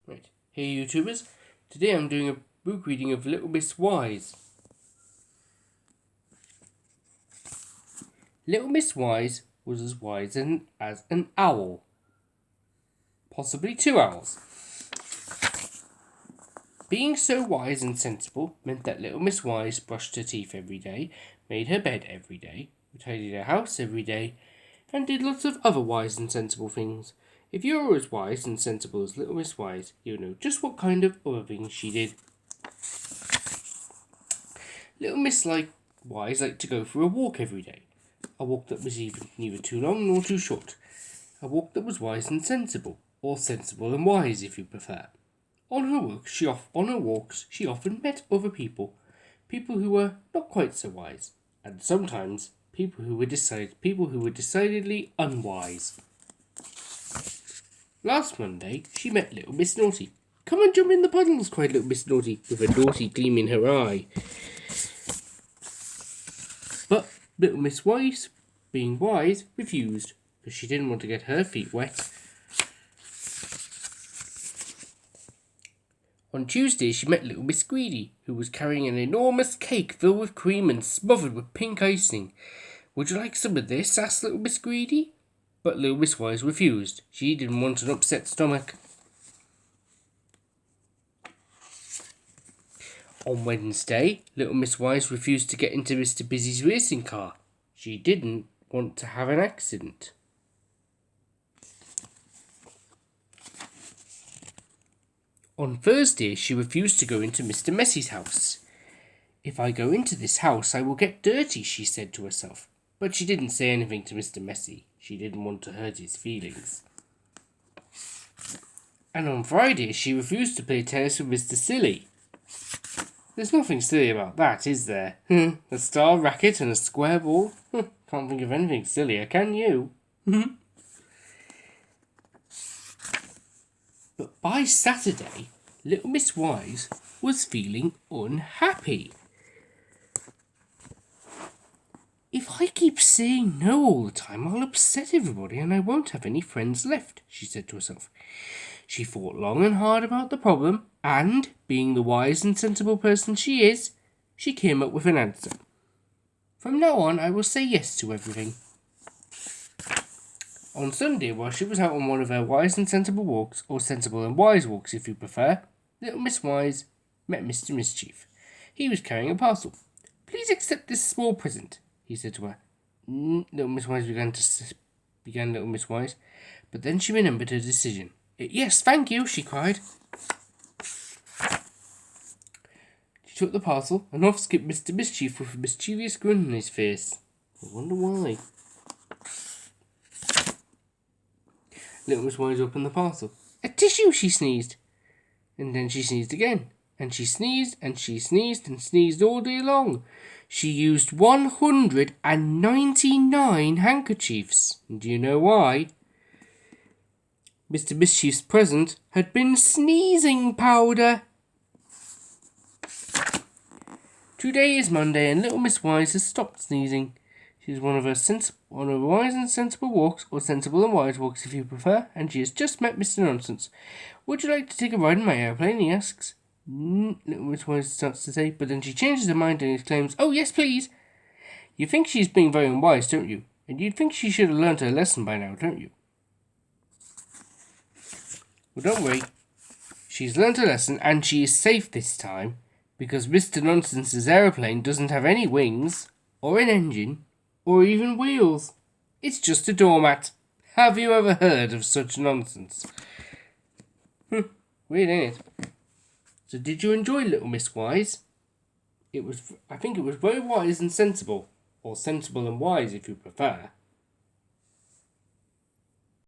Right, hey YouTubers, today I'm doing a book reading of Little Miss Wise. Little Miss Wise was as wise as an owl. Possibly two owls. Being so wise and sensible meant that Little Miss Wise brushed her teeth every day, made her bed every day, tidied her house every day, and did lots of other wise and sensible things. If you are as wise and sensible as Little Miss Wise, you'll know just what kind of other things she did. Little Miss Wise liked to go for a walk every day. A walk that was neither too long nor too short. A walk that was wise and sensible, or sensible and wise if you prefer. On her walks, she often met other people who were not quite so wise, and sometimes people who were decidedly unwise. Last Monday, she met Little Miss Naughty. "Come and jump in the puddles," cried Little Miss Naughty, with a naughty gleam in her eye. But Little Miss Wise, being wise, refused, because she didn't want to get her feet wet. On Tuesday, she met Little Miss Greedy, who was carrying an enormous cake filled with cream and smothered with pink icing. "Would you like some of this?" asked Little Miss Greedy. But Little Miss Wise refused. She didn't want an upset stomach. On Wednesday, Little Miss Wise refused to get into Mr. Busy's racing car. She didn't want to have an accident. On Thursday, she refused to go into Mr. Messy's house. "If I go into this house, I will get dirty," she said to herself. But she didn't say anything to Mr. Messy. She didn't want to hurt his feelings. And on Friday, she refused to play tennis with Mr. Silly. There's nothing silly about that, is there? A star racket and a square ball? Can't think of anything sillier, can you? But by Saturday, Little Miss Wise was feeling unhappy. "If I keep saying no all the time, I'll upset everybody and I won't have any friends left," she said to herself. She thought long and hard about the problem, and, being the wise and sensible person she is, she came up with an answer. "From now on, I will say yes to everything." On Sunday, while she was out on one of her wise and sensible walks, or sensible and wise walks if you prefer, Little Miss Wise met Mr. Mischief. He was carrying a parcel. "Please accept this small present," he said to her. Little Miss Wise began Little Miss Wise, but then she remembered her decision. "Yes, thank you," she cried. She took the parcel, and off skipped Mr. Mischief with a mischievous grin on his face. I wonder why. Little Miss Wise opened the parcel. "A tissue," she sneezed. And then she sneezed again. And she sneezed, and she sneezed, and sneezed all day long. She used 199 handkerchiefs. And do you know why? Mr. Mischief's present had been sneezing powder. Today is Monday, and Little Miss Wise has stopped sneezing. She's on her wise and sensible walks, or sensible and wise walks if you prefer, and she has just met Mr. Nonsense. "Would you like to take a ride in my airplane?" he asks. Little Miss Wise starts to say, but then she changes her mind and exclaims, "Oh, yes, please." You think she's being very unwise, don't you? And you'd think she should have learned her lesson by now, don't you? Well, don't worry. She's learned her lesson, and she is safe this time, because Mr. Nonsense's aeroplane doesn't have any wings, or an engine, or even wheels. It's just a doormat. Have you ever heard of such nonsense? Weird, ain't it? So did you enjoy Little Miss Wise? I think it was very wise and sensible, or sensible and wise if you prefer.